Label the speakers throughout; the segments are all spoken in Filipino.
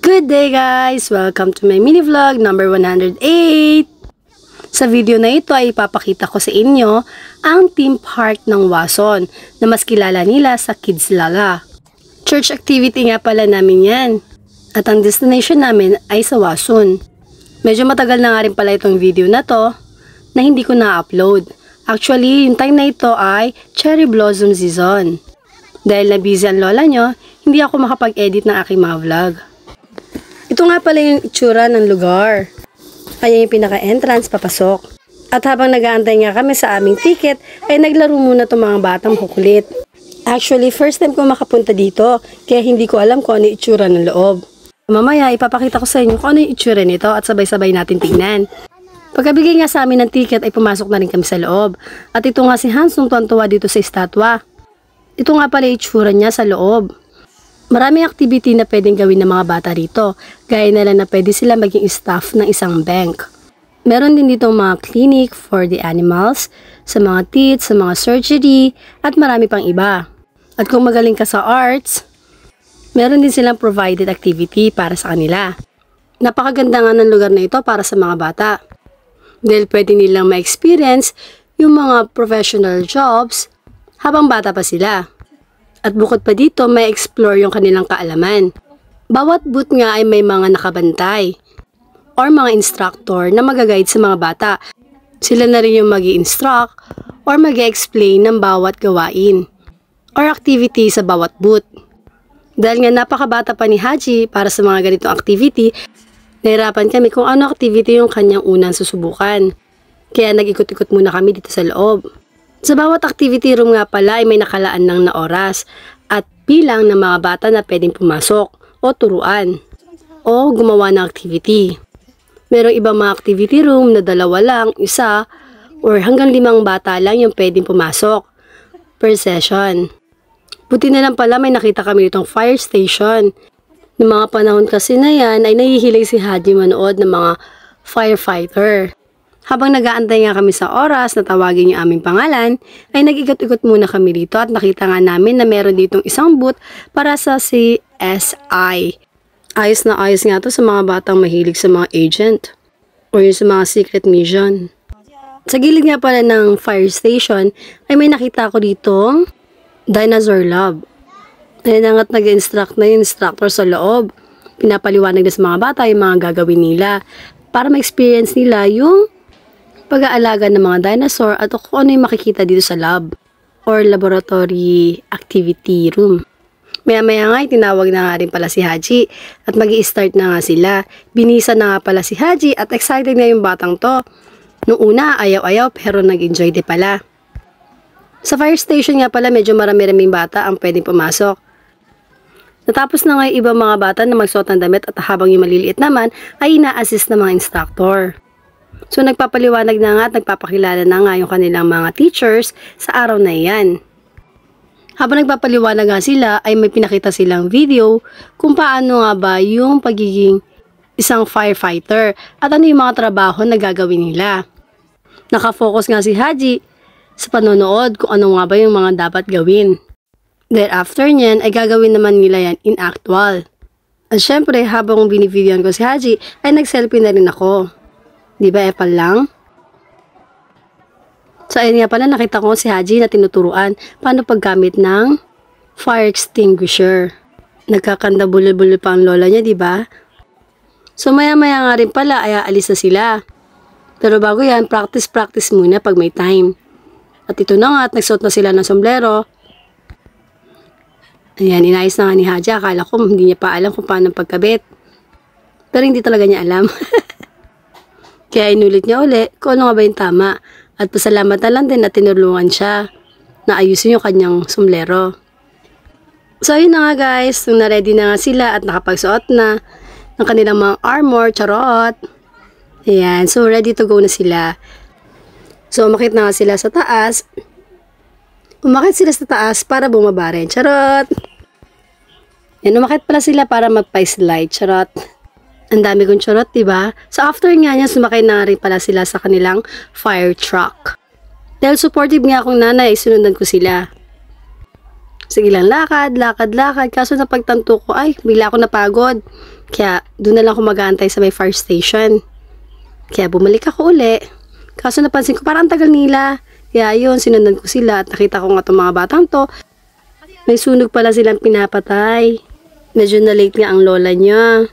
Speaker 1: Good day guys! Welcome to my mini vlog number 108! Sa video na ito ay ipapakita ko sa inyo ang theme park ng Wason na mas kilala nila sa Kids Lala. Church activity nga pala namin yan. At ang destination namin ay sa Wason. Medyo matagal na nga rin pala itong video na to na hindi ko na-upload. Actually, yung time na ito ay cherry blossom season. Dahil na busy ang lola nyo, hindi ako makapag-edit ng aking mga vlog. Ito nga pala yung itsura ng lugar. Ayan yung pinaka-entrance, papasok. At habang nag-aantay nga kami sa aming ticket, ay naglaro muna itong mga batang kukulit. Actually, first time ko makapunta dito, kaya hindi ko alam kung ano yung itsura ng loob. Mamaya, ipapakita ko sa inyo kung ano yung itsura nito at sabay-sabay natin tingnan. Pagkabigay nga sa amin ng ticket, ay pumasok na rin kami sa loob. At ito nga si Hans nung tuwan-tuwa dito sa estatwa. Ito nga pala yung itsura niya sa loob. Maraming activity na pwedeng gawin ng mga bata rito, gaya na lang na pwede sila maging staff ng isang bank. Meron din dito mga clinic for the animals, sa mga teeth, sa mga surgery, at marami pang iba. At kung magaling ka sa arts, meron din silang provided activity para sa kanila. Napakaganda nga ng lugar na ito para sa mga bata. Dahil pwede nilang ma-experience yung mga professional jobs habang bata pa sila. At bukod pa dito, may explore yung kanilang kaalaman. Bawat booth nga ay may mga nakabantay or mga instructor na mag-guide sa mga bata. Sila na rin yung mag-i-instruct or mag-i-explain ng bawat gawain or activity sa bawat booth. Dahil nga napakabata pa ni Haji para sa mga ganitong activity, nahirapan kami kung ano activity yung kanyang unang susubukan. Kaya nag-ikot-ikot muna kami dito sa loob. Sa bawat activity room nga pala ay may nakalaan ng na oras at bilang ng mga bata na pwedeng pumasok o turuan o gumawa ng activity. Merong ibang mga activity room na 2 lang, 1 or hanggang 5 bata lang yung pwedeng pumasok per session. Buti na lang pala may nakita kami itong fire station. Noong mga panahon kasi na yan ay nahihilig si Haji manood ng mga firefighter. Habang nag-aantay nga kami sa oras na tawagin yung aming pangalan, ay nag-ikot-ikot muna kami dito at nakita nga namin na meron ditong isang booth para sa CSI. Ayos na ayos nga to sa mga batang mahilig sa mga agent or yung sa mga secret mission. Sa gilid nga pala ng fire station ay may nakita ko ditong dinosaur lab. Ayan nga at nag-instruct na yung instructor sa loob. Pinapaliwanag na sa mga bata yung mga gagawin nila para ma-experience nila yung pag-aalaga ng mga dinosaur at kung ano yung makikita dito sa lab or laboratory activity room. Maya-maya nga, tinawag na nga rin pala si Haji at mag-i-start na nga sila. Binisa na nga pala si Haji at excited na yung batang to. Nung una, ayaw-ayaw pero nag-enjoy din pala. Sa fire station nga pala, medyo marami-raming bata ang pwedeng pumasok. Natapos na nga yung ibang mga bata na magsuot ng damit at habang yung maliliit naman ay ina-assist ng mga instructor. So nagpapaliwanag na nga at nagpapakilala na nga yung kanilang mga teachers sa araw na iyan. Habang nagpapaliwanag nga sila ay may pinakita silang video kung paano nga ba yung pagiging isang firefighter at ano yung mga trabaho na gagawin nila. Nakafocus nga si Haji sa panonood kung ano nga ba yung mga dapat gawin. Thereafter niyan ay gagawin naman nila yan in actual. At syempre habang binivideoan ko si Haji ay nag-selfie na rin ako. Di ba epal lang? So ayun nga pala nakita ko si Haji na tinuturuan paano paggamit ng fire extinguisher. Nagkakanda bulol-bulol pa ang lola niya, di ba? So maya-maya nga rin pala ay aalis na sila. Pero bago yan, practice muna pag may time. At ito na nga at nagsuot na sila ng sombrero. Ayan, inayos na nga ni Haji. Akala ko hindi niya pa alam kung paano pagkabit. Pero hindi talaga niya alam. Kaya inulit niya uli kung ano nga ba yung tama. At pasalamat na lang din na tinulungan siya na ayusin yung kanyang sombrero. So yun na nga guys, nung na-ready na nga sila at nakapagsuot na ng kanilang mga armor, charot. Ayan, so ready to go na sila. So umakit na nga sila sa taas. Umakit sila sa taas para bumaba rin, charot. Yan, umakit pala sila para magpa-slide, charot. Ang dami kong charot, diba? So after nga niya, sumakay na rin pala sila sa kanilang fire truck. Dahil supportive nga akong nanay, sinundan ko sila. Sige lang, lakad. Kaso napagtanto ko, ay, bigla ako napagod. Kaya, doon na lang ako mag-aantay sa may fire station. Kaya, bumalik ako uli. Kaso napansin ko, parang tagal nila. Kaya, yun, sinundan ko sila at nakita ko nga itong mga batang to. May sunog pala silang pinapatay. Medyo na-late nga ang lola niya.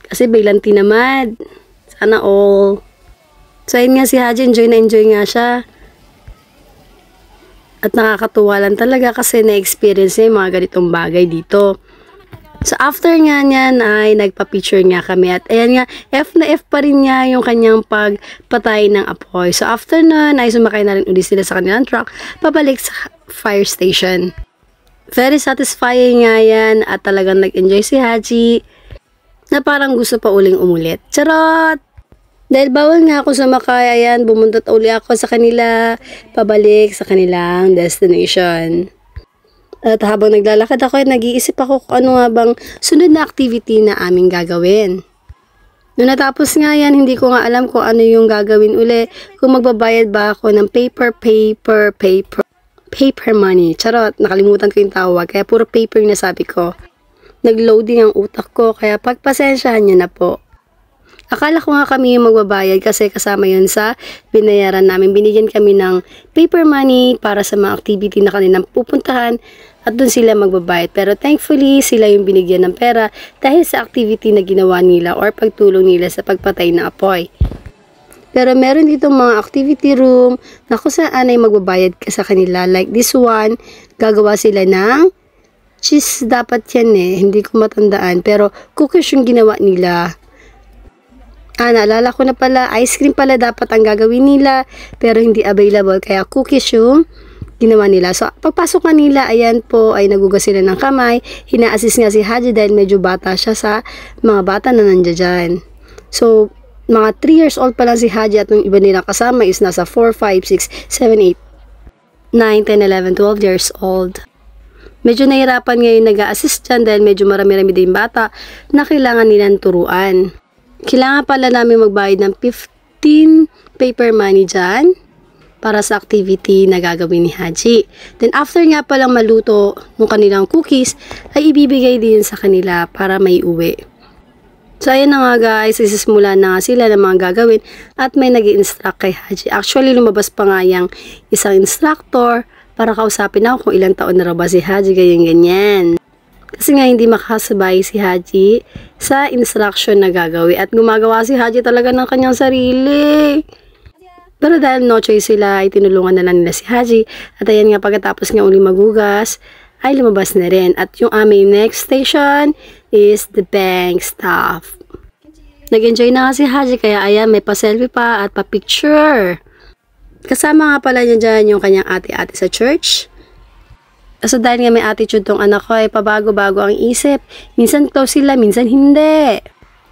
Speaker 1: Kasi biglang tinamad. Sana all. So, ayun nga si Haji, enjoy nga siya. At nakakatuwa lang talaga kasi na-experience niya yung mga ganitong bagay dito. So, after nga niyan ay nagpa-picture nga kami. At ayan nga, F na F pa rin niya yung kanyang pagpatay ng apoy. So, after nun ay sumakay na rin ulit sila sa kanilang truck pabalik sa fire station. Very satisfying nga yan at talagang nag-enjoy si Haji na parang gusto pa uling umulit. Charot! Dahil bawal nga ako sumakay, ayan, bumuntot uli ako sa kanila, pabalik sa kanilang destination. At habang naglalakad ako, nag-iisip ako kung ano nga bang sunod na activity na aming gagawin. Noong natapos nga yan, hindi ko nga alam kung ano yung gagawin uli, kung magbabayad ba ako ng paper money. Charot, nakalimutan ko yung tawag, kaya puro paper na sabi ko. Nag-loading ang utak ko, kaya pagpasensyahan nyo na po. Akala ko nga kami yung magbabayad kasi kasama yun sa binayaran namin. Binigyan kami ng paper money para sa mga activity na kanilang pupuntahan at doon sila magbabayad. Pero thankfully, sila yung binigyan ng pera dahil sa activity na ginawa nila or pagtulong nila sa pagpatay ng apoy. Pero meron dito mga activity room na kung saan ay magbabayad ka sa kanila. Like this one, gagawa sila ng cheese dapat yan hindi ko matandaan. Pero cookies yung ginawa nila. Naalala ko na pala, ice cream pala dapat ang gagawin nila, pero hindi available, kaya cookies yung ginawa nila. So, pagpasok nga nila, ayan po, ay nagugas sila ng kamay, hina-assist nga si Haji dahil medyo bata siya sa mga bata na nandiyan dyan. So, mga 3 years old pa lang si Haji at yung iba nilang kasama is nasa 4, 5, 6, 7, 8, 9, 10, 11, 12 years old. Medyo nahirapan ngayon nag-a-assist dyan dahil medyo marami-rami din bata na kailangan nilang turuan. Kailangan pala namin magbayad ng 15 paper money dyan para sa activity na gagawin ni Haji. Then after nga palang maluto ng kanilang cookies, ay ibibigay din sa kanila para may uwi. So ayan na nga guys, isisimula na nga sila ng mga gagawin at may nag-i-instruct kay Haji. Actually lumabas pa nga yung isang instructor para kausapin ako kung ilang taon na raw ba si Haji, ganyan-ganyan. Kasi nga hindi makasabay si Haji sa instruction na gagawin at gumagawa si Haji talaga ng kanyang sarili. Pero dahil no choice sila, ay tinulungan na lang nila si Haji at ayan nga pagkatapos nga uli magugas ay lumabas na rin. At yung aming next station is the bank staff. Nag-enjoy na nga si Haji kaya ayan may pa-selfie pa at pa-picture. Kasama nga pala niya dyan yung kanyang ate-ate sa church. So dahil nga may attitude tong anak ko ay pabago-bago ang isip. Minsan close sila, minsan hindi.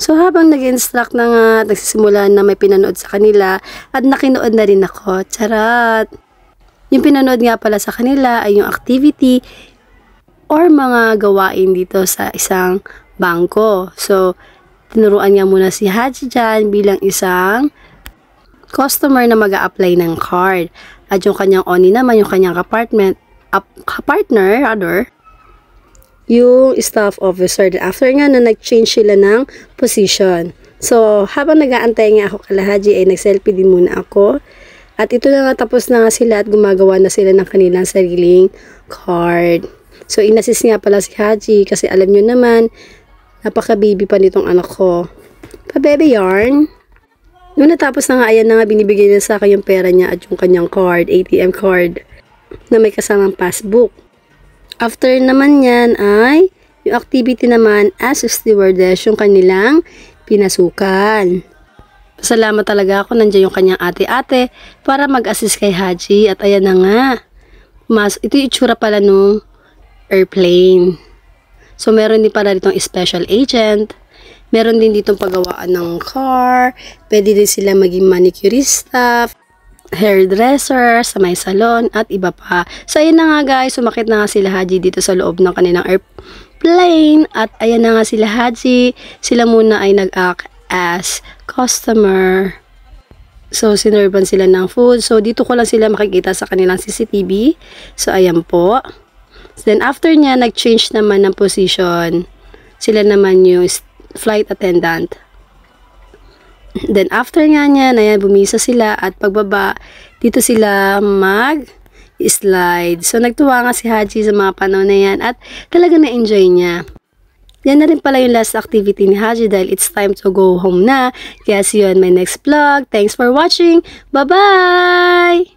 Speaker 1: So habang nag-instruct na nga, nagsisimula na may pinanood sa kanila at nakinood na rin ako. Charot! Yung pinanood nga pala sa kanila ay yung activity or mga gawain dito sa isang bangko. So tinuruan nga muna si Haji dyan bilang isang customer na mag-a-apply ng card. At yung kanyang oni naman, yung kanyang partner, yung staff officer. After nga na nag-change sila ng position. So, habang nag-aantay nga ako kala Haji, ay nag-selfie din muna ako. At ito na nga, tapos na nga sila at gumagawa na sila ng kanilang sariling card. So, inassist nga pala si Haji kasi alam nyo naman, napaka-baby pa nitong anak ko. Pa-baby yarn. Noong natapos na nga, ayan na nga, binibigay na sa akin yung pera niya at yung kanyang card, ATM card, na may kasamang passbook. After naman yan ay yung activity naman as a stewardess yung kanilang pinasukan. Salamat talaga ako, nandiyan yung kanyang ate-ate para mag-assist kay Haji at ayan na nga. Ito yung itsura pala nung airplane. So meron din pala ditong special agent. Meron din ditong paggawaan ng car. Pwede din sila maging manicurista, hairdresser, sa may salon, at iba pa. So, ayan na nga guys, sumakit na nga sila Haji dito sa loob ng kanilang airplane. At ayan na nga sila Haji. Sila muna ay nag-act as customer. So, sinerban sila ng food. So, dito ko lang sila makikita sa kanilang CCTV. So, ayan po. Then after niya, nag-change naman ng position. Sila naman yung flight attendant. Then after nga niya, na yan, bumisa sila at pagbaba, dito sila mag-slide. So nagtuwa nga si Haji sa mga panahon na yan at talaga na-enjoy niya. Yan na rin pala yung last activity ni Haji dahil it's time to go home na. Kaya see you on my next vlog. Thanks for watching. Bye-bye!